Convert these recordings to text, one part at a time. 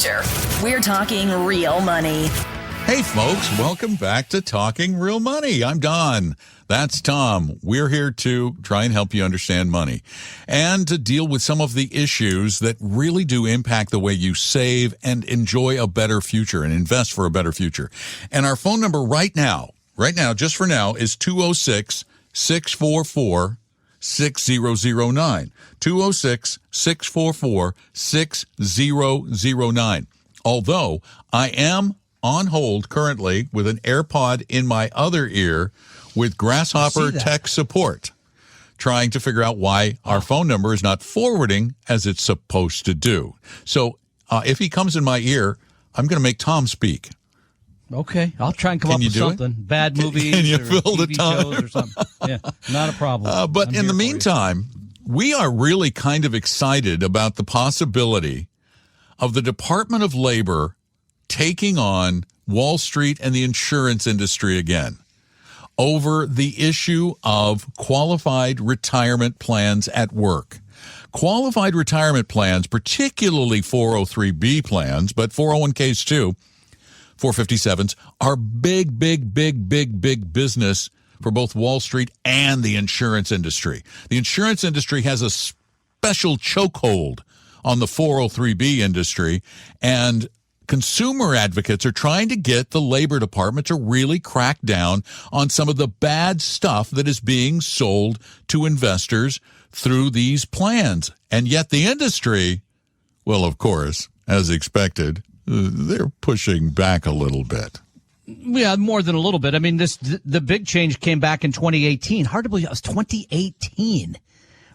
future. We're talking real money. Hey, folks, welcome back to Talking Real Money. I'm Don. That's Tom. We're here to try and help you understand money and to deal with some of the issues that really do impact the way you save and enjoy a better future and invest for a better future. And our phone number right now, just for now, is 206-644-6009. 206-644-6009. Although I am on hold currently with an AirPod in my other ear with Grasshopper tech support, trying to figure out why our phone number is not forwarding as it's supposed to do. So if he comes in my ear, I'm going to make Tom speak. Okay, I'll try and come up with something. Bad movies Can you or fill the TV time? shows or something. Yeah, not a problem. But in the meantime, we are really kind of excited about the possibility of the Department of Labor taking on Wall Street and the insurance industry again over the issue of qualified retirement plans at work. Qualified retirement plans, particularly 403B plans, but 401ks too, 457s, are big business for both Wall Street and the insurance industry. The insurance industry has a special chokehold on the 403B industry, and consumer advocates are trying to get the Labor Department to really crack down on some of the bad stuff that is being sold to investors through these plans. And yet the industry, well, of course, as expected, they're pushing back a little bit. Yeah, more than a little bit. I mean, the big change came back in 2018. Hard to believe it was 2018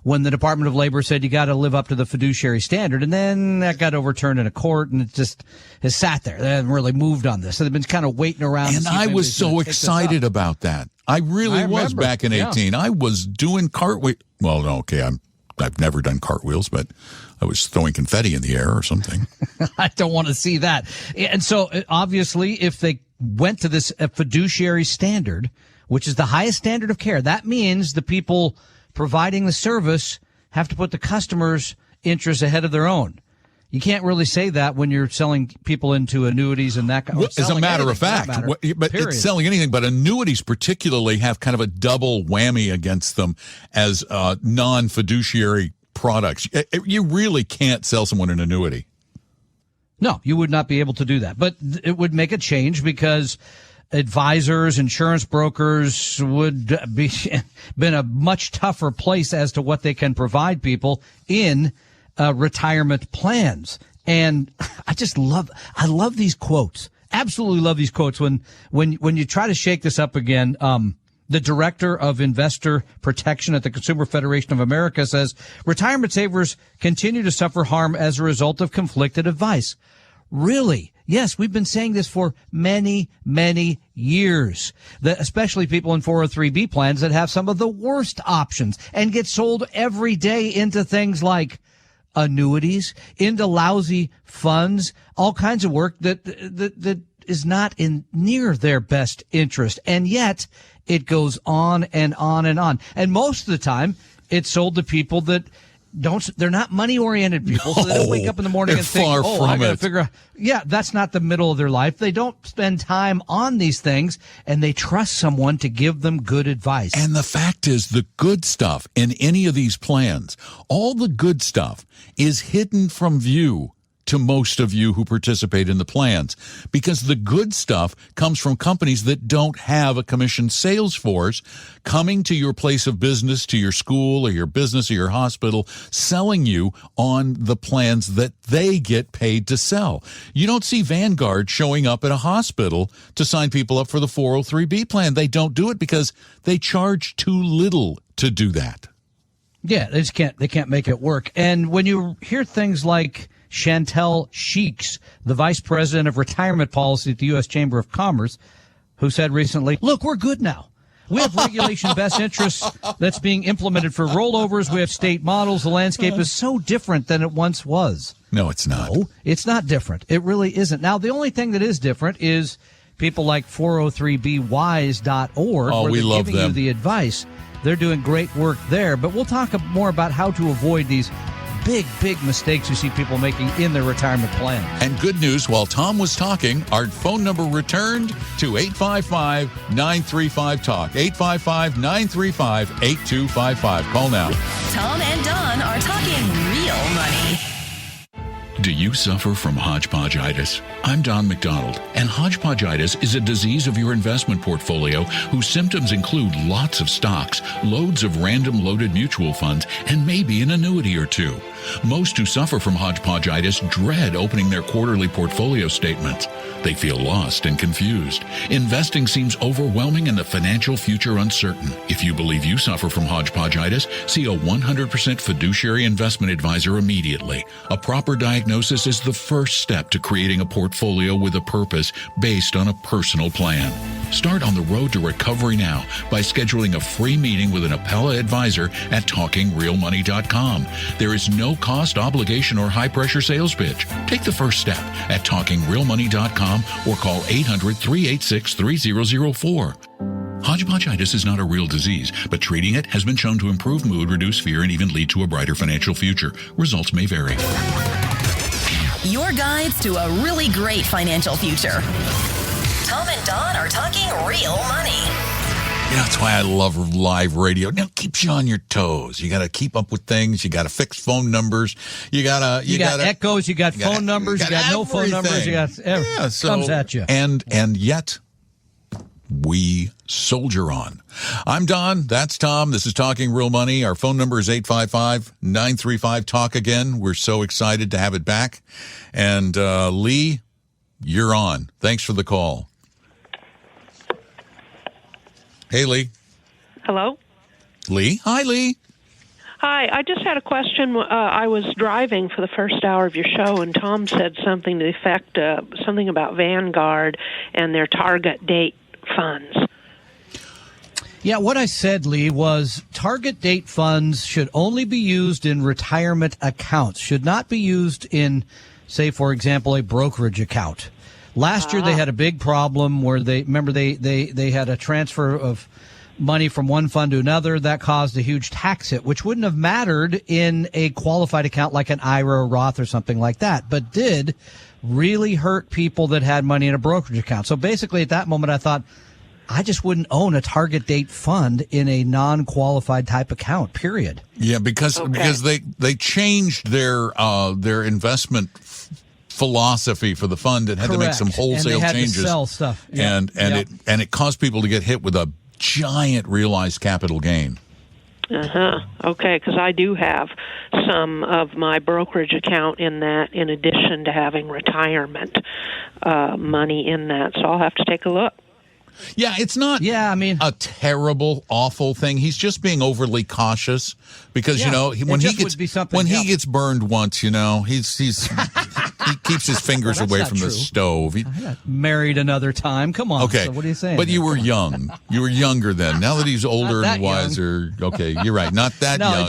when the Department of Labor said you got to live up to the fiduciary standard. And then that got overturned in a court, and it just has sat there. They haven't really moved on this. So they've been kind of waiting around. And I was so excited about that. I really was back in 18. I was doing cartwheels. Well, no, okay, I've never done cartwheels, but I was throwing confetti in the air or something. I don't want to see that. And so obviously, if they went to this fiduciary standard, which is the highest standard of care, that means the people providing the service have to put the customer's interests ahead of their own. You can't really say that when you're selling people into annuities and that kind of As a matter of fact, but it's selling anything, but annuities particularly have kind of a double whammy against them as non-fiduciary products. You really can't sell someone an annuity. No, you would not be able to do that. But it would make a change because advisors, insurance brokers would be been a much tougher place as to what they can provide people in retirement plans. And I love these quotes. Absolutely love these quotes. When you try to shake this up again, the director of investor protection at the Consumer Federation of America says retirement savers continue to suffer harm as a result of conflicted advice. Really? Yes, we've been saying this for many, many years, that especially people in 403B plans that have some of the worst options and get sold every day into things like annuities, into lousy funds, all kinds of work that is not in near their best interest. And yet it goes on and on and on. And most of the time it's sold to people that they're not money oriented people. So they don't wake up in the morning and think, I got to figure out. Yeah, that's not the middle of their life. They don't spend time on these things, and they trust someone to give them good advice. And the fact is, the good stuff in any of these plans, all the good stuff is hidden from view to most of you who participate in the plans, because the good stuff comes from companies that don't have a commissioned sales force coming to your place of business, to your school or your business or your hospital, selling you on the plans that they get paid to sell. You don't see Vanguard showing up at a hospital to sign people up for the 403B plan. They don't do it because they charge too little to do that. Yeah, they can't make it work. And when you hear things like Chantel Sheeks, the vice president of retirement policy at the U.S. Chamber of Commerce, who said recently, look, we're good now. We have regulation best interests that's being implemented for rollovers. We have state models. The landscape is so different than it once was. No, it's not. No, it's not different. It really isn't. Now, the only thing that is different is people like 403bwise.org, where we they're love giving them. you the advice. They're doing great work there. But we'll talk more about how to avoid these big, big mistakes you see people making in their retirement plan. And good news, while Tom was talking, our phone number returned to 855-935-TALK. 855-935-8255. Call now. Tom and Don are talking real money. Do you suffer from hodgepodgeitis? I'm Don McDonald, and hodgepodgeitis is a disease of your investment portfolio whose symptoms include lots of stocks, loads of random loaded mutual funds, and maybe an annuity or two. Most who suffer from hodgepodgeitis dread opening their quarterly portfolio statements. They feel lost and confused. Investing seems overwhelming and the financial future uncertain. If you believe you suffer from hodgepodgeitis, see a 100% fiduciary investment advisor immediately. A proper diagnosis is the first step to creating a portfolio with a purpose based on a personal plan. Start on the road to recovery now by scheduling a free meeting with an Appella advisor at TalkingRealMoney.com. There is no cost, obligation, or high-pressure sales pitch. Take the first step at TalkingRealMoney.com or call 800-386-3004. Hodgepodgeitis is not a real disease, but treating it has been shown to improve mood, reduce fear, and even lead to a brighter financial future. Results may vary. Your guides to a really great financial future. Tom and Don are talking real money. You know, that's why I love live radio. It keeps you on your toes. You got to keep up with things. You got to fix phone numbers. You got echoes. You got phone numbers. You got no phone numbers. You got everything comes at you. And yet we soldier on. I'm Don. That's Tom. This is Talking Real Money. Our phone number is 855-935-TALK again. We're so excited to have it back. And Lee, you're on. Thanks for the call. Hey, Lee. Hello? Lee? Hi, Lee. Hi, I just had a question. I was driving for the first hour of your show, and Tom said something to the effect, something about Vanguard and their target date funds. Yeah, what I said, Lee, was target date funds should only be used in retirement accounts, should not be used in, say, for example, a brokerage account. Last year they had a big problem where they had a transfer of money from one fund to another that caused a huge tax hit, which wouldn't have mattered in a qualified account like an IRA or Roth or something like that, but did really hurt people that had money in a brokerage account. So basically at that moment I thought, I just wouldn't own a target date fund in a non-qualified type account, period. Yeah, because they changed their investment philosophy for the fund and had to make some wholesale changes. To sell stuff. Yeah. And it caused people to get hit with a giant realized capital gain. Okay, because I do have some of my brokerage account in that, in addition to having retirement money in that. So I'll have to take a look. Yeah, it's not a terrible, awful thing. He's just being overly cautious because, when he gets burned once, he keeps his fingers away from the stove. I got married another time. Come on. Okay. So what are you saying? But you were young. You were younger then. Now that he's older and wiser. Okay, you're right. Not that young.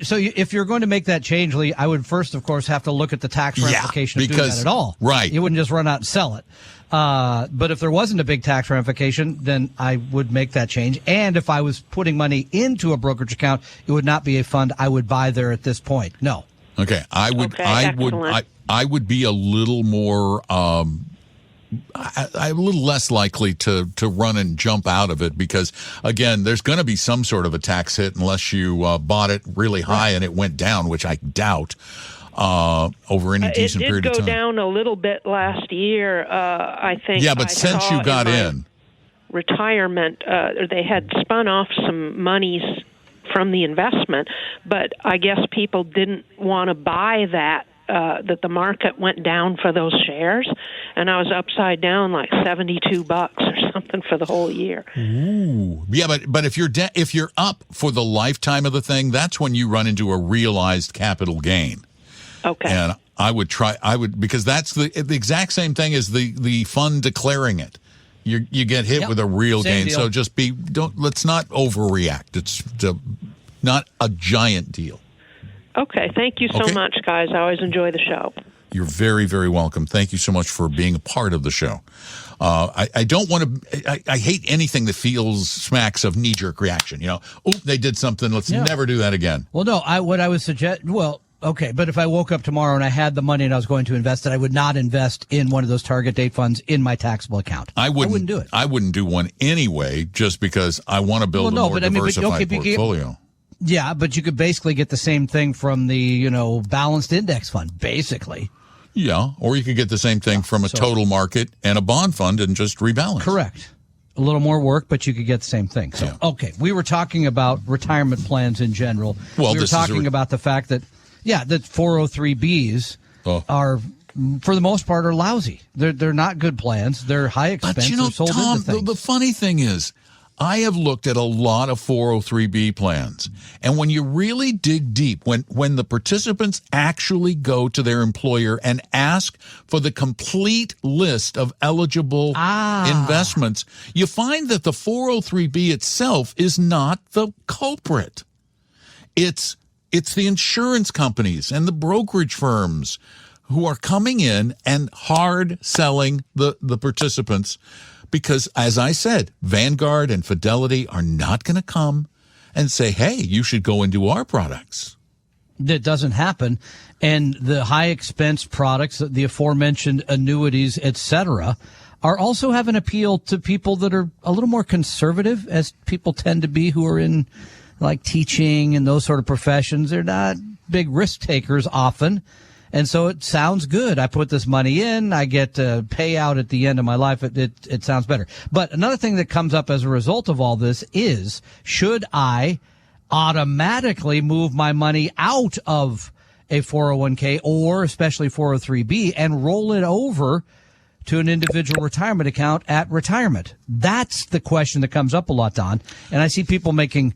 So if you're going to make that change, Lee, I would first, of course, have to look at the tax ramification of doing that at all. Right. You wouldn't just run out and sell it. But if there wasn't a big tax ramification, then I would make that change. And if I was putting money into a brokerage account, it would not be a fund I would buy there at this point. No. Okay. I would be a little more, I'm a little less likely to run and jump out of it because, again, there's going to be some sort of a tax hit unless you bought it really high and it went down, which I doubt. Over any decent period of time. It did go down a little bit last year, I think. Yeah, but since you got in retirement, they had spun off some monies from the investment, but I guess people didn't want to buy that the market went down for those shares, and I was upside down like $72 or something for the whole year. Ooh. Yeah, but if you're up for the lifetime of the thing, that's when you run into a realized capital gain. Okay. And because that's the exact same thing as the fund declaring it. You get hit with a real gain. Deal. So let's not overreact. It's not a giant deal. Okay. Thank you so much, guys. I always enjoy the show. You're very, very welcome. Thank you so much for being a part of the show. I don't want to. I hate anything that smacks of knee-jerk reaction. They did something. Let's never do that again. Well, no. What I would suggest. Well, okay, but if I woke up tomorrow and I had the money and I was going to invest it, I would not invest in one of those target date funds in my taxable account. I wouldn't do it. I wouldn't do one anyway, just because I want to build a more diversified portfolio. Yeah, but you could basically get the same thing from the, balanced index fund, basically. Yeah, or you could get the same thing from a total market and a bond fund and just rebalance. Correct. A little more work, but you could get the same thing. So, Okay, we were talking about retirement plans in general. Well, we were talking about the fact that, that 403Bs are, for the most part, are lousy. They're not good plans. They're high expense. But sold Tom, into things. the funny thing is, I have looked at a lot of 403B plans, and when you really dig deep, when the participants actually go to their employer and ask for the complete list of eligible investments, you find that the 403B itself is not the culprit. It's the insurance companies and the brokerage firms who are coming in and hard selling the participants. Because, as I said, Vanguard and Fidelity are not going to come and say, hey, you should go into our products. That doesn't happen. And the high expense products, the aforementioned annuities, et cetera, are also have an appeal to people that are a little more conservative, as people tend to be who are in like teaching and those sort of professions. They're not big risk takers often. And so it sounds good. I put this money in, I get a payout at the end of my life. It sounds better. But another thing that comes up as a result of all this is, should I automatically move my money out of a 401k or especially 403b and roll it over to an individual retirement account at retirement? That's the question that comes up a lot, Don. And I see people making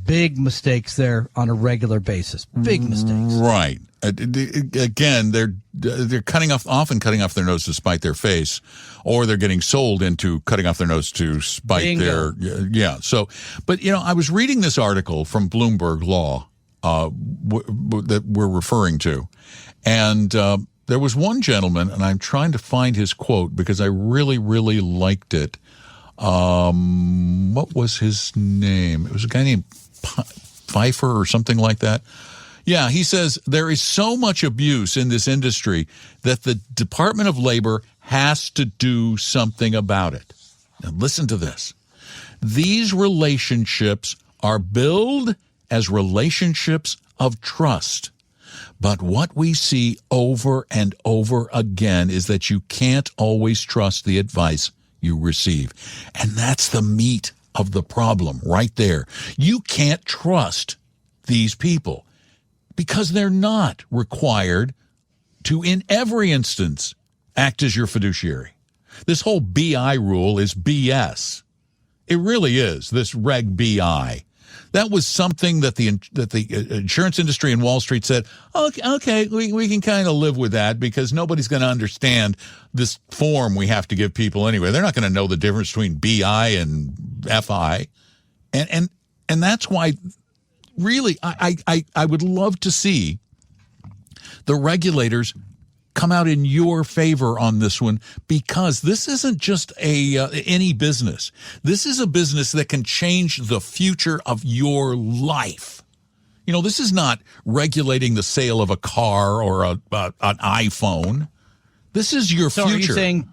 big mistakes there on a regular basis. Big mistakes. Right. Again, they're often cutting off their nose to spite their face, or they're getting sold into cutting off their nose to spite their So, but I was reading this article from Bloomberg Law that we're referring to, and there was one gentleman, and I'm trying to find his quote because I really, really liked it. What was his name? It was a guy named Pfeiffer or something like that. Yeah, he says, there is so much abuse in this industry that the Department of Labor has to do something about it. Now, listen to this. These relationships are billed as relationships of trust. But what we see over and over again is that you can't always trust the advice you receive. And that's the meat of the problem right there. You can't trust these people because they're not required to, in every instance, act as your fiduciary. This whole BI rule is BS. It really is, this Reg BI. That was something that the insurance industry and Wall Street said, okay, we can kind of live with that because nobody's going to understand this form we have to give people anyway. They're not going to know the difference between BI and FI. And that's why, really, I would love to see the regulators come out in your favor on this one, because this isn't just any business. This is a business that can change the future of your life. This is not regulating the sale of a car or an iPhone. This is your future. So are you saying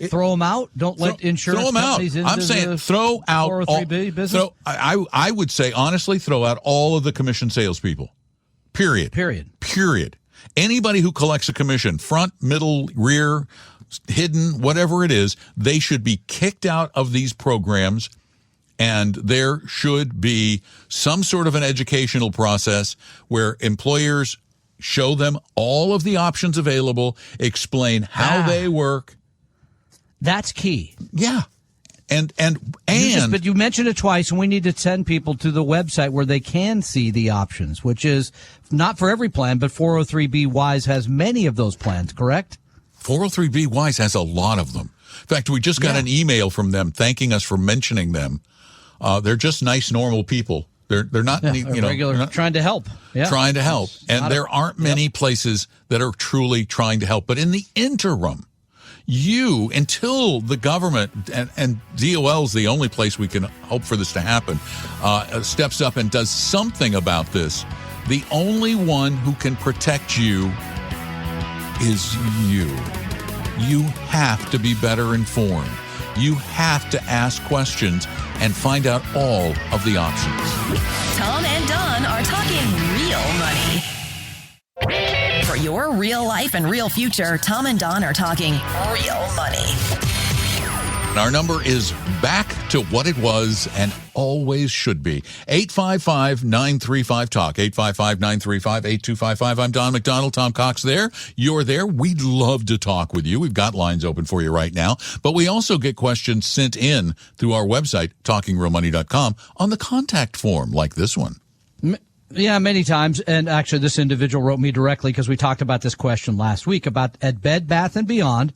throw them out? Don't let insurance throw them companies out. into I'm saying throw out 403B business? I would say, honestly, throw out all of the commission salespeople. Period. Anybody who collects a commission, front, middle, rear, hidden, whatever it is, they should be kicked out of these programs, and there should be some sort of an educational process where employers show them all of the options available, explain how they work. That's key. Yeah. But you mentioned it twice, and we need to send people to the website where they can see the options, which is not for every plan, but 403B Wise has many of those plans, correct? 403B Wise has a lot of them. In fact, we just got an email from them thanking us for mentioning them. They're just nice, normal people. They're not, trying to help. Yeah. Trying to help. And there aren't many Yep. places that are truly trying to help. But in the interim, until the government, and DOL is the only place we can hope for this to happen, steps up and does something about this, the only one who can protect you is you. You have to be better informed. You have to ask questions and find out all of the options. Tom and Don are talking real money. For your real life and real future, Tom and Don are talking real money. And our number is back to what it was and always should be. 855-935-TALK. 855-935-8255. I'm Don McDonald. Tom Cox there. You're there. We'd love to talk with you. We've got lines open for you right now. But we also get questions sent in through our website, talkingrealmoney.com, on the contact form like this one. Yeah, many times. And actually, this individual wrote me directly because we talked about this question last week about at Bed Bath & Beyond.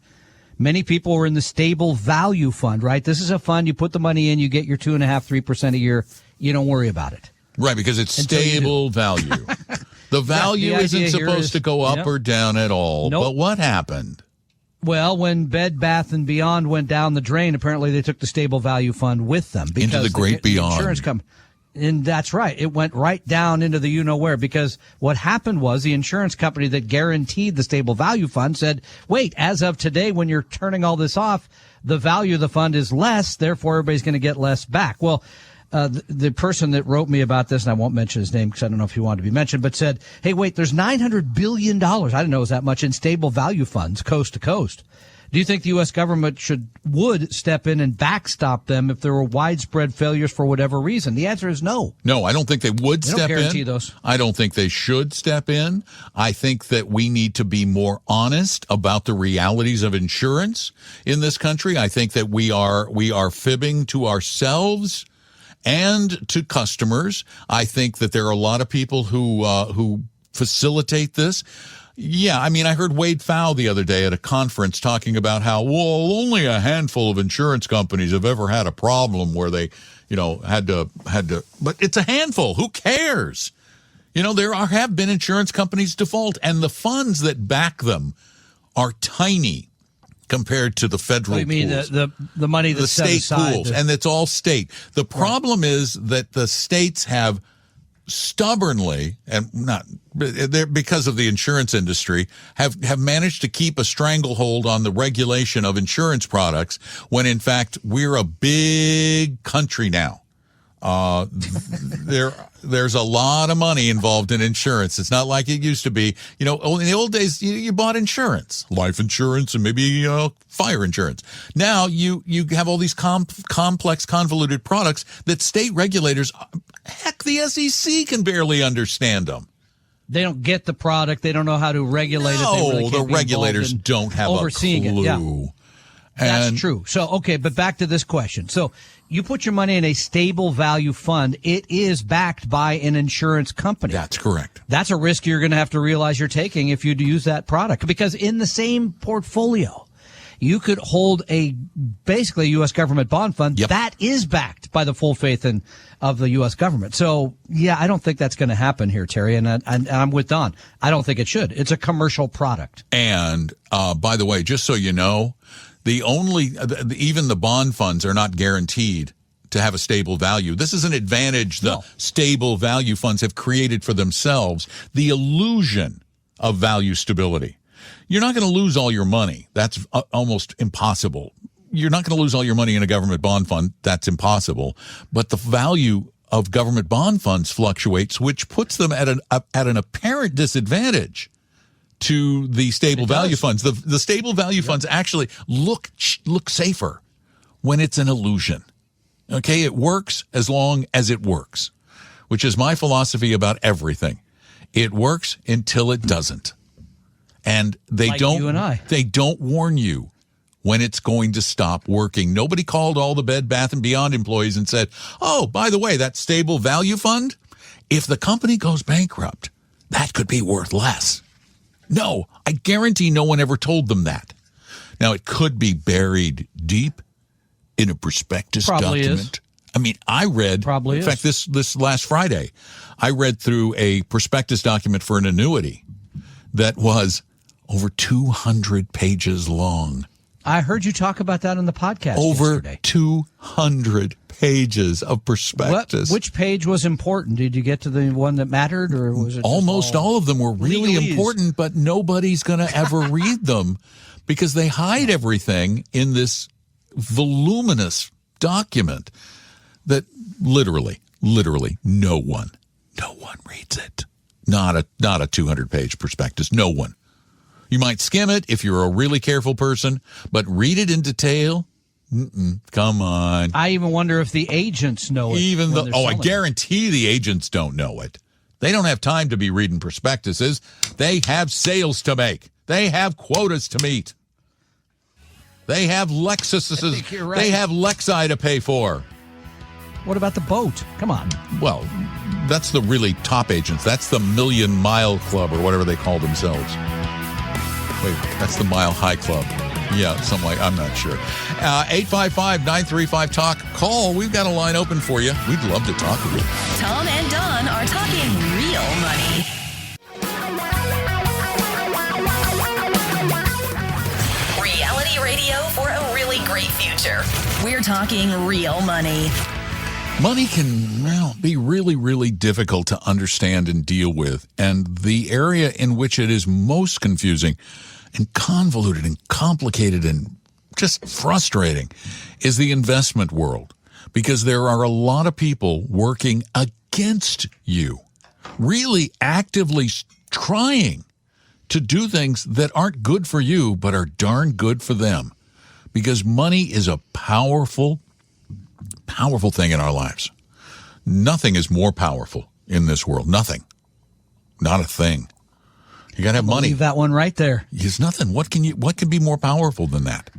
Many people were in the stable value fund, right? This is a fund. You put the money in, you get your 2.5%, 3% a year. You don't worry about it. Right, because it's stable value. The value isn't supposed to go up or down at all. Nope. But what happened? Well, when Bed Bath & Beyond went down the drain, apparently they took the stable value fund with them. Because into the great beyond. Insurance company. And that's right. It went right down into the you-know-where because what happened was the insurance company that guaranteed the stable value fund said, wait, as of today, when you're turning all this off, the value of the fund is less, therefore everybody's going to get less back. Well, the person that wrote me about this, and I won't mention his name because I don't know if he wanted to be mentioned, but said, hey, wait, there's $900 billion. I didn't know it was that much in stable value funds coast to coast. Do you think the U.S. government would step in and backstop them if there were widespread failures for whatever reason? The answer is no. No, I don't think they would step in. They don't guarantee those. I don't think they should step in. I think that we need to be more honest about the realities of insurance in this country. I think that we are fibbing to ourselves and to customers. I think that there are a lot of people who facilitate this. Yeah, I mean, I heard Wade Pfau the other day at a conference talking about how, well, only a handful of insurance companies have ever had a problem where they, had to, but it's a handful. Who cares? There have been insurance companies default, and the funds that back them are tiny compared to the federal pools. You mean the money that's the state set aside pools, and it's all state. The problem is that the states have stubbornly, and not because of the insurance industry, have managed to keep a stranglehold on the regulation of insurance products when in fact we're a big country now. There's a lot of money involved in insurance. It's not like it used to be. In the old days, you bought insurance, life insurance, and maybe fire insurance. Now you have all these complex, convoluted products that state regulators, heck, the SEC can barely understand them. They don't get the product. They don't know how to regulate it. They really the regulators don't have overseeing a clue. It. Yeah. That's true. So, okay, but back to this question. So you put your money in a stable value fund. It is backed by an insurance company. That's correct. That's a risk you're going to have to realize you're taking if you use that product, because in the same portfolio, you could hold basically a U.S. government bond fund that is backed by the full faith of the U.S. government. So, yeah, I don't think that's going to happen here, Terry, and I'm with Don. I don't think it should. It's a commercial product. And, by the way, just so you know, even the bond funds are not guaranteed to have a stable value. This is an advantage the stable value funds have created for themselves, the illusion of value stability. You're not going to lose all your money. That's almost impossible. You're not going to lose all your money in a government bond fund. That's impossible. But the value of government bond funds fluctuates, which puts them at an apparent disadvantage to the stable value funds. The stable value funds actually look safer when it's an illusion. Okay, it works as long as it works, which is my philosophy about everything. It works until it doesn't. And they don't warn you when it's going to stop working. Nobody called all the Bed Bath & Beyond employees and said, oh, by the way, that stable value fund, if the company goes bankrupt, that could be worth less. No, I guarantee no one ever told them that. Now, it could be buried deep in a prospectus document. I mean, I read, Probably in is. fact, this last Friday, I read through a prospectus document for an annuity that was over 200 pages long. I heard you talk about that on the podcast Over yesterday. 200 pages of prospectus. Which page was important? Did you get to the one that mattered, or was it Almost all of them were really legalese? important, but nobody's going to ever read them because they hide everything in this voluminous document that literally no one reads it. Not a 200-page prospectus. No one. You might skim it if you're a really careful person, but read it in detail. Come on. I even wonder if the agents know it. I guarantee the agents don't know it. They don't have time to be reading prospectuses. They have sales to make. They have quotas to meet. They have Lexuses. I think you're right. They have Lexi to pay for. What about the boat? Come on. Well, that's the really top agents. That's the Million Mile Club or whatever they call themselves. Wait, that's the Mile High Club. Yeah, something like, I'm not sure. 855-935-TALK. Call. We've got a line open for you. We'd love to talk with you. Tom and Don are talking real money. Reality radio for a really great future. We're talking real money. Money can be really, really difficult to understand and deal with. And the area in which it is most confusing and convoluted and complicated and just frustrating is the investment world, because there are a lot of people working against you, really actively trying to do things that aren't good for you but are darn good for them, because money is a powerful thing in our lives. Nothing is more powerful in this world. Nothing. Not a thing. You got to have money. Leave that one right there. There's nothing. What can be more powerful than that?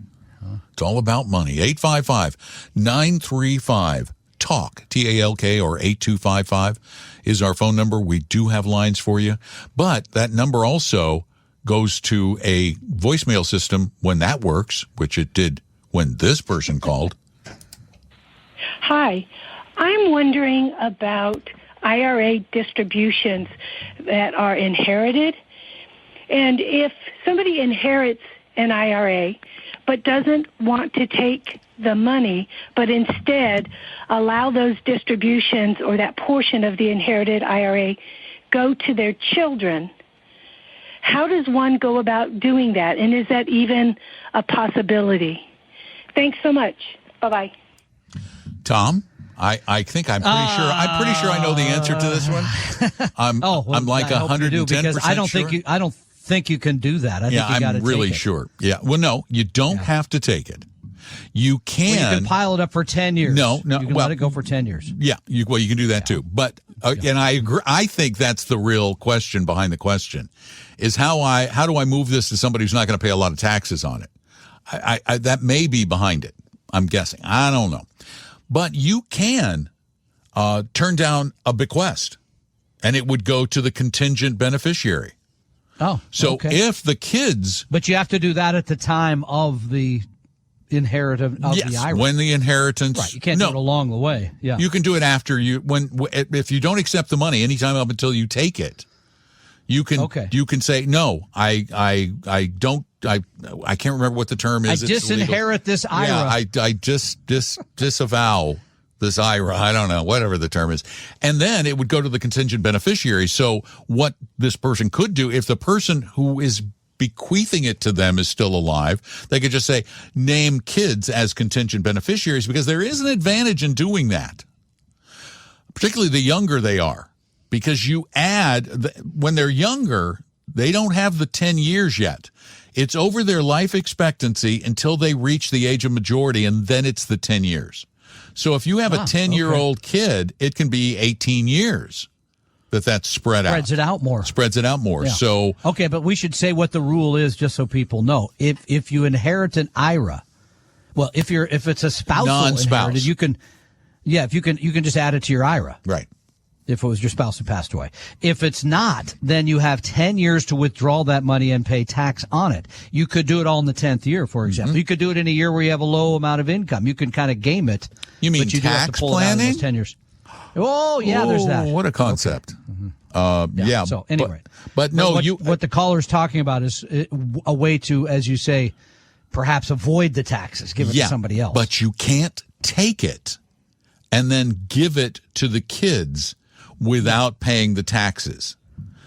It's all about money. 855-935-TALK, T-A-L-K, or 8255 is our phone number. We do have lines for you. But that number also goes to a voicemail system when that works, which it did when this person called. Hi. I'm wondering about IRA distributions that are inherited. And if somebody inherits an IRA but doesn't want to take the money, but instead allow those distributions or that portion of the inherited IRA go to their children, how does one go about doing that? And is that even a possibility? Thanks so much. Bye-bye. Tom? I'm pretty sure I know the answer to this one. I'm like 110% I don't sure. think you can do that. I think you got to I'm really take it. sure. Yeah. Well, no, you don't have to take it. You can. Well, you can pile it up for 10 years. No. You can let it go for 10 years. Yeah. You can do that too. But and I agree. I think that's the real question behind the question, is how do I move this to somebody who's not going to pay a lot of taxes on it? I that may be behind it. I'm guessing. I don't know. But you can turn down a bequest, and it would go to the contingent beneficiary. Oh, so okay. if the kids... But you have to do that at the time of the inheritance of the IRA. When the inheritance... Right, you can't do it along the way. Yeah. You can do it after if you don't accept the money, anytime up until you take it, you can say, no, I can't remember what the term is. I disinherit this IRA. Yeah, I just disavow this IRA. I don't know, whatever the term is. And then it would go to the contingent beneficiary. So what this person could do, if the person who is bequeathing it to them is still alive, they could just say, name kids as contingent beneficiaries, because there is an advantage in doing that, particularly the younger they are, because you add, when they're younger, they don't have the 10 years yet. It's over their life expectancy until they reach the age of majority, and then it's the 10 years. So if you have a 10-year-old kid, it can be 18 years that's spread out. Spreads it out more. Yeah. So okay, but we should say what the rule is just so people know. If you inherit an IRA, well, if it's a spousal non-spouse, inherited, you can just add it to your IRA. Right. if it was your spouse who passed away. If it's not, then you have 10 years to withdraw that money and pay tax on it. You could do it all in the 10th year, for example. You could do it in a year where you have a low amount of income. You can kind of game it. You mean but you do have to tax pull it out in planning? those 10 years. Oh, yeah, there's that. What a concept. Okay. Yeah. So anyway, but no, what the caller's talking about is a way to, as you say, perhaps avoid the taxes, give it to somebody else. But you can't take it and then give it to the kids without paying the taxes.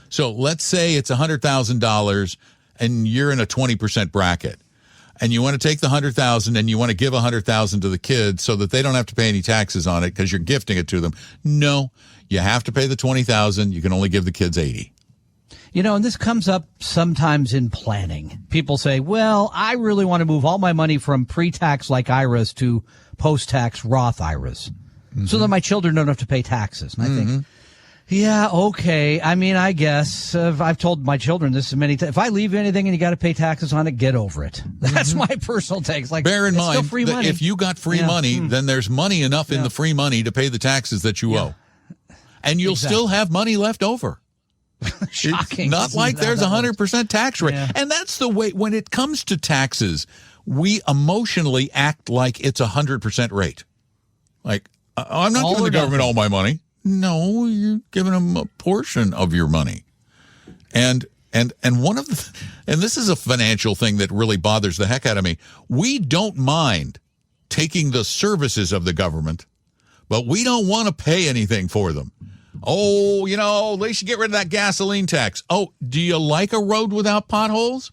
So let's say it's $100,000 and you're in a 20% bracket. And you want to take the $100,000 and you want to give $100,000 to the kids so that they don't have to pay any taxes on it because you're gifting it to them. No, you have to pay the $20,000. You can only give the kids $80,000. You know, and this comes up sometimes in planning. People say, well, I really want to move all my money from pre-tax like IRAs to post-tax Roth IRAs so that my children don't have to pay taxes. And I think, yeah, okay. I mean, I guess I've told my children this many times. If I leave anything and you got to pay taxes on it, get over it. That's my personal take. Like, bear in mind free that money. if you got free money, then there's money enough in the free money to pay the taxes that you owe. And you'll still have money left over. Shocking. It's not like there's 100% tax rate. Yeah. And that's the way, when it comes to taxes, we emotionally act like it's 100% rate. Like, I'm not giving the government all my money. No, you're giving them a portion of your money. And one of the, and this is a financial thing that really bothers the heck out of me. We don't mind taking the services of the government, but we don't want to pay anything for them. Oh, you know, they should get rid of that gasoline tax. Oh, do you like a road without potholes?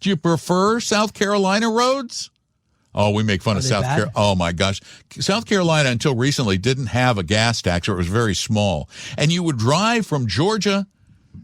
Do you prefer South Carolina roads? Oh, we make fun of South Carolina. Oh, my gosh. South Carolina, until recently, didn't have a gas tax, or it was very small. And you would drive from Georgia.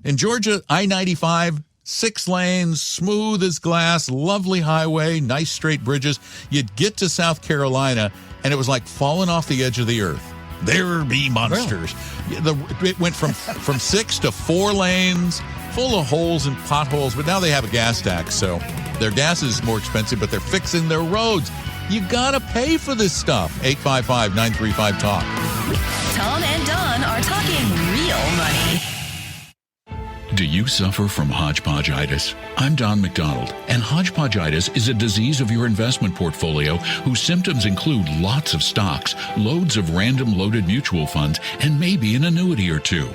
In Georgia, I-95, 6 lanes, smooth as glass, lovely highway, nice straight bridges. You'd get to South Carolina, and it was like falling off the edge of the earth. There be monsters. Really? It went from 6 to 4 lanes, full of holes and potholes, but now they have a gas tax, so their gas is more expensive, but they're fixing their roads. You got to pay for this stuff. 855-935-TALK. Tom and Don are talking real money. Do you suffer from hodgepodgeitis? I'm Don McDonald, and hodgepodgeitis is a disease of your investment portfolio whose symptoms include lots of stocks, loads of random loaded mutual funds, and maybe an annuity or two.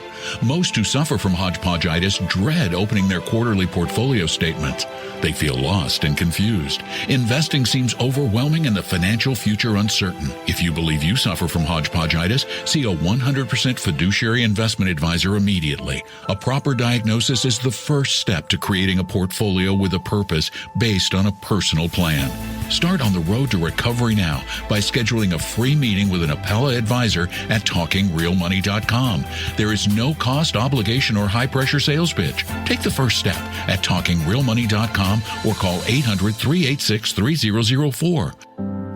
Most who suffer from hodgepodgeitis dread opening their quarterly portfolio statements. They feel lost and confused. Investing seems overwhelming and the financial future uncertain. If you believe you suffer from hodgepodgeitis, see a 100% fiduciary investment advisor immediately. A proper diagnosis is the first step to creating a portfolio with a purpose based on a personal plan. Start on the road to recovery now by scheduling a free meeting with an Appella advisor at TalkingRealMoney.com. There is no cost, obligation, or high-pressure sales pitch. Take the first step at TalkingRealMoney.com or call 800-386-3004.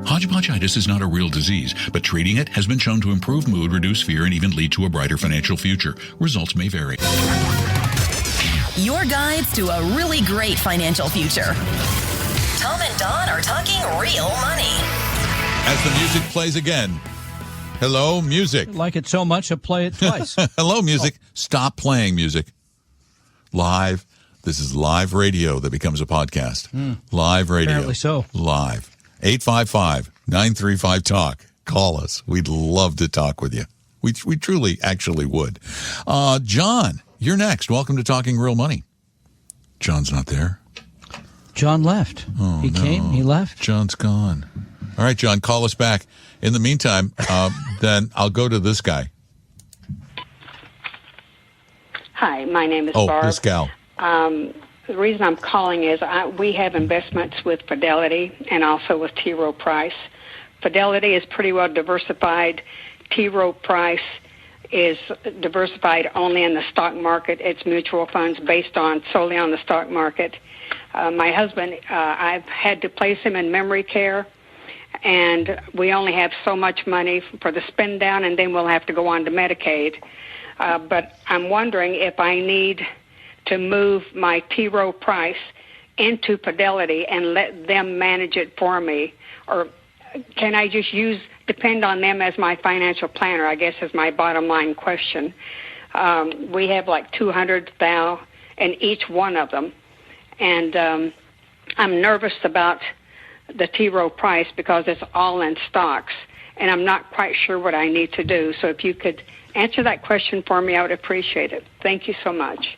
Hodgepodgeitis is not a real disease, but treating it has been shown to improve mood, reduce fear, and even lead to a brighter financial future. Results may vary. Your guides to a really great financial future. Tom and Don are talking real money. As the music plays again. Hello, music. I like it so much, I play it twice. Hello, music. Stop playing music. Live. This is live radio that becomes a podcast. Live radio. Apparently so. Live. 855-935-TALK. Call us. We'd love to talk with you. We truly actually would. John, you're next. Welcome to Talking Real Money. John's not there. John left. Oh, he came, he left. John's gone. All right, John, call us back. In the meantime, then I'll go to this guy. Hi, my name is Barb. Oh, this gal. The reason I'm calling is we have investments with Fidelity and also with T. Rowe Price. Fidelity is pretty well diversified. T. Rowe Price is diversified only in the stock market. It's mutual funds based solely on the stock market. My husband, I've had to place him in memory care, and we only have so much money for the spend down, and then we'll have to go on to Medicaid. But I'm wondering if I need to move my T. Rowe Price into Fidelity and let them manage it for me, or can I just depend on them as my financial planner, I guess is my bottom line question. We have like 200 thou in each one of them. And I'm nervous about the T. Rowe Price because it's all in stocks. And I'm not quite sure what I need to do. So if you could answer that question for me, I would appreciate it. Thank you so much.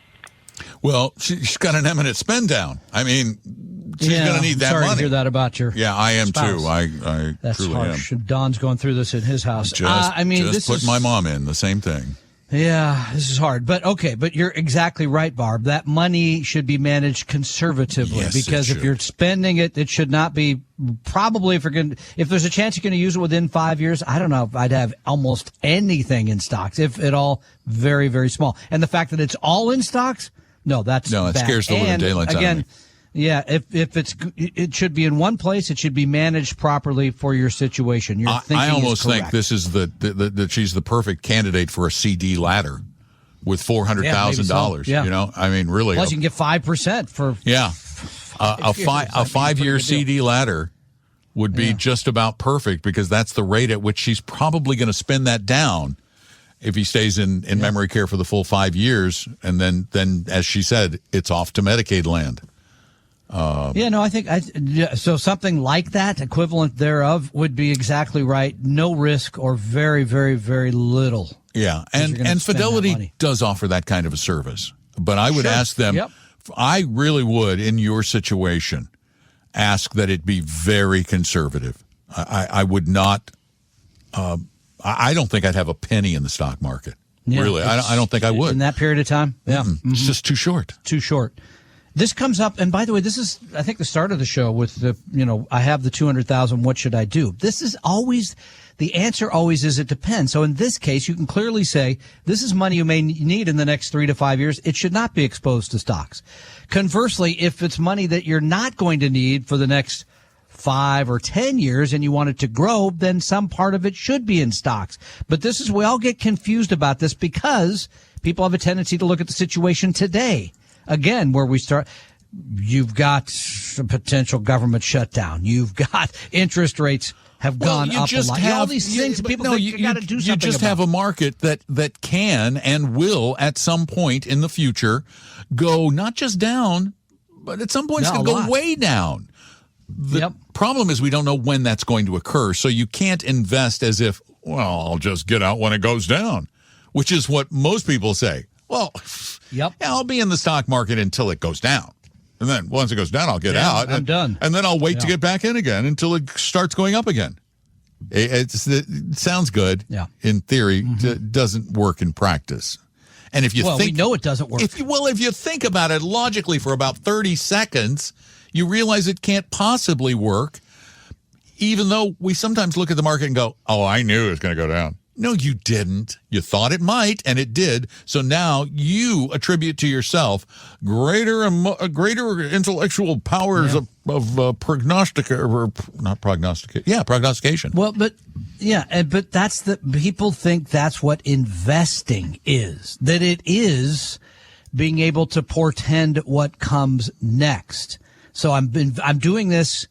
Well, she's got an eminent spend down. I mean, she's going to need that sorry money. To hear that about your Yeah, I am spouse. too. I That's truly harsh. am. Don's going through this in his house. Just put my mom in the same thing. Yeah, this is hard. But okay, but you're exactly right, Barb. That money should be managed conservatively Yes, because it if you're spending it, it should not be probably if there's a chance you're going to use it within 5 years, I don't know if I'd have almost anything in stocks, if at all, very, very small. And the fact that it's all in stocks, it bad. Scares the living daylights out of me. Yeah, if it should be in one place, it should be managed properly for your situation. Your thinking I almost is correct. think this is that she's the perfect candidate for a CD ladder with $400,000. Yeah. You know, I mean, really. Plus, you can get 5% for a 5-year CD ladder would be just about perfect because that's the rate at which she's probably going to spend that down if he stays in memory care for the full 5 years, and then as she said, it's off to Medicaid land. I think so. Something like that, equivalent thereof, would be exactly right. No risk or very, very, very little. Yeah, and Fidelity does offer that kind of a service. But I would ask them. Yep. I really would, in your situation, ask that it be very conservative. I would not. I don't think I'd have a penny in the stock market. Yeah, really, I don't think I would in that period of time. Yeah, It's just too short. Too short. This comes up, and by the way, this is, I think, the start of the show with the, I have the 200,000. What should I do? This is always, the answer always is it depends. So in this case, you can clearly say this is money you may need in the next 3 to 5 years. It should not be exposed to stocks. Conversely, if it's money that you're not going to need for the next 5 or 10 years and you want it to grow, then some part of it should be in stocks. But we all get confused about this because people have a tendency to look at the situation today. Again, where we start, you've got a potential government shutdown. You've got interest rates have gone up a lot. All these things that people think you got to do something about. You just have a market that can and will at some point in the future go not just down, but at some point it's going to go way down. The problem is we don't know when that's going to occur, so you can't invest as if, I'll just get out when it goes down, which is what most people say. Well, I'll be in the stock market until it goes down. And then once it goes down, I'll get out. I'm done. And then I'll wait to get back in again until it starts going up again. It sounds good in theory. It doesn't work in practice. And if you think, we know it doesn't work. If you think about it logically for about 30 seconds, you realize it can't possibly work, even though we sometimes look at the market and go, I knew it was going to go down. No, you didn't. You thought it might, and it did. So now you attribute to yourself greater intellectual powers of prognostication. Well, but that's people think that's what investing is. That it is being able to portend what comes next. So I'm doing this.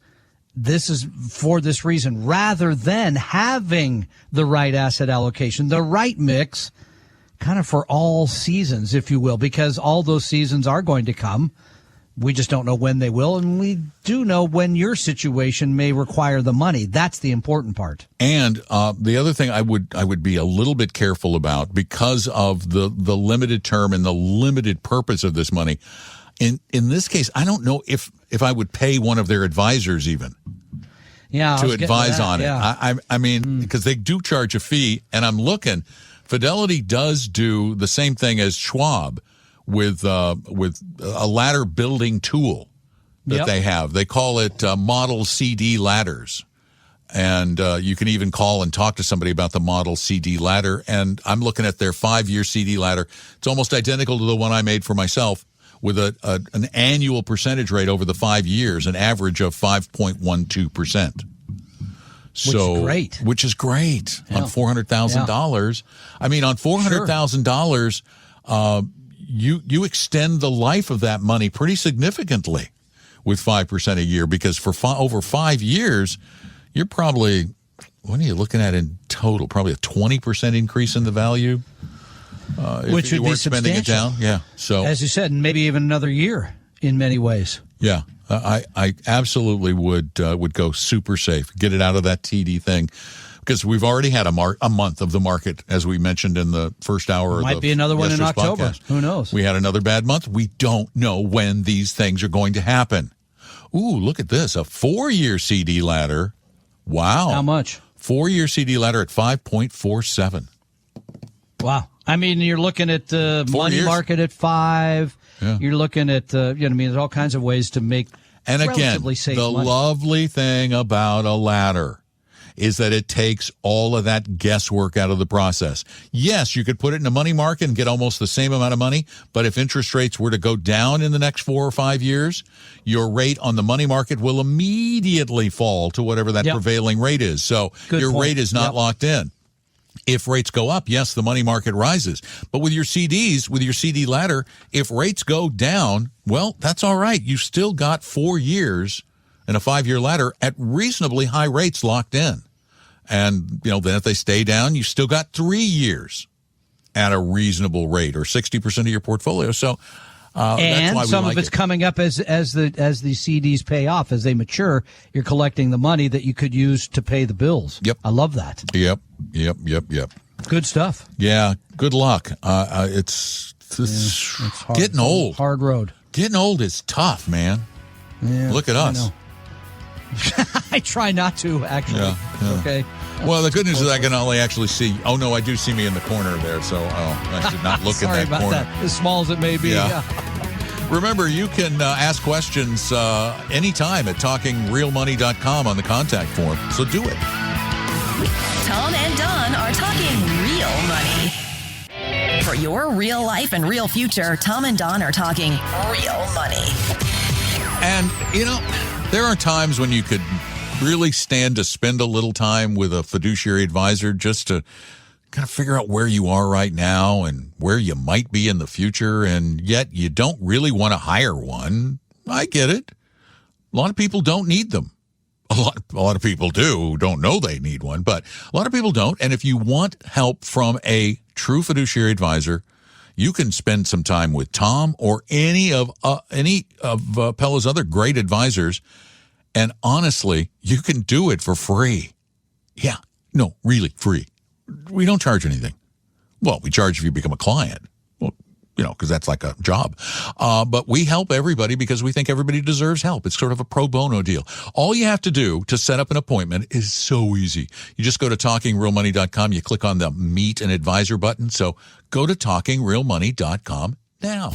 This is for this reason, rather than having the right asset allocation, the right mix, kind of for all seasons, if you will, because all those seasons are going to come. We just don't know when they will, and we do know when your situation may require the money. That's the important part. And the other thing I would be a little bit careful about, because of the limited term and the limited purpose of this money. In this case, I don't know if I would pay one of their advisors even to advise on it. I mean, because they do charge a fee, and I'm looking. Fidelity does do the same thing as Schwab with a ladder building tool that they have. They call it model CD ladders. And you can even call and talk to somebody about the model CD ladder. And I'm looking at their 5-year CD ladder. It's almost identical to the one I made for myself, with an annual percentage rate over the 5 years, an average of 5.12%. Which is great on $400,000. I mean, on $400,000, you extend the life of that money pretty significantly with 5% a year, because for over 5 years, you're probably, what are you looking at in total? Probably a 20% increase in the value. Which if you would be weren't spending it down. substantial. Yeah. So, As you said, and maybe even another year in many ways. yeah, I absolutely would go super safe. Get it out of that TD thing. Because we've already had a month of the market, as we mentioned in the first hour. Might be another one in yesterday's October. podcast. Who knows? We had another bad month. We don't know when these things are going to happen. Ooh, look at this. A 4-year CD ladder. Wow. How much? 4-year CD ladder at 5.47. Wow. I mean, you're looking at the 4 money years. market at 5. Yeah. You're looking at, there's all kinds of ways to make And again, relatively safe the money. lovely thing about a ladder is that it takes all of that guesswork out of the process. Yes, you could put it in a money market and get almost the same amount of money, but if interest rates were to go down in the next 4 or 5 years, your rate on the money market will immediately fall to whatever that prevailing rate is. So Good your point. rate is not locked in. If rates go up, yes, the money market rises. But with your CDs, with your CD ladder, if rates go down, well, that's all right. You still got 4 years and a 5-year ladder at reasonably high rates locked in. And, then if they stay down, you still got 3 years at a reasonable rate, or 60% of your portfolio. So that's why we some like of it's it. coming up as the CDs pay off, as they mature. You're collecting the money that you could use to pay the bills. Yep. I love that. Yep. Good stuff. Yeah, good luck. It's hard. getting old. Hard road. Getting old is tough, man. Yeah, Look at us. I know. I try not to, actually. Yeah. Okay. Well, the good news is I can only actually see. Oh no, I do see me in the corner there. So I should not look in Sorry that about corner. that. As small as it may be. Yeah. Remember, you can ask questions anytime at talkingrealmoney.com on the contact form. So do it. Tom and Don are talking real money. For your real life and real future, Tom and Don are talking real money. And, there are times when you could really stand to spend a little time with a fiduciary advisor just to kind of figure out where you are right now and where you might be in the future, and yet you don't really want to hire one. I get it. A lot of people don't need them. A lot of people do who don't know they need one, but a lot of people don't. And if you want help from a true fiduciary advisor, you can spend some time with Tom or any of Pella's other great advisors. And honestly, you can do it for free. Yeah, no, really free. We don't charge anything. Well, we charge if you become a client. Well, because that's like a job. But we help everybody because we think everybody deserves help. It's sort of a pro bono deal. All you have to do to set up an appointment is so easy. You just go to talkingrealmoney.com. You click on the Meet an Advisor button. So go to talkingrealmoney.com now.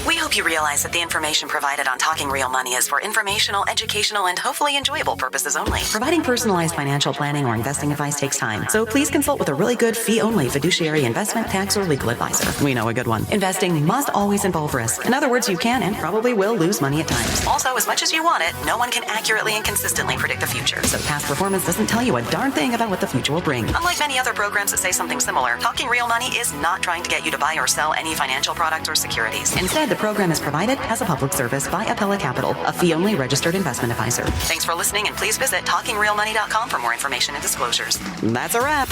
We hope you realize that the information provided on Talking Real Money is for informational, educational, and hopefully enjoyable purposes only. Providing personalized financial planning or investing advice takes time, so please consult with a really good fee-only fiduciary investment, tax, or legal advisor. We know a good one. Investing must always involve risk. In other words, you can and probably will lose money at times. Also, as much as you want it, no one can accurately and consistently predict the future, so past performance doesn't tell you a darn thing about what the future will bring. Unlike many other programs that say something similar, Talking Real Money is not trying to get you to buy or sell any financial product or securities. Instead, the program is provided as a public service by Appella Capital, a fee-only registered investment advisor. Thanks for listening, and please visit talkingrealmoney.com for more information and disclosures. That's a wrap.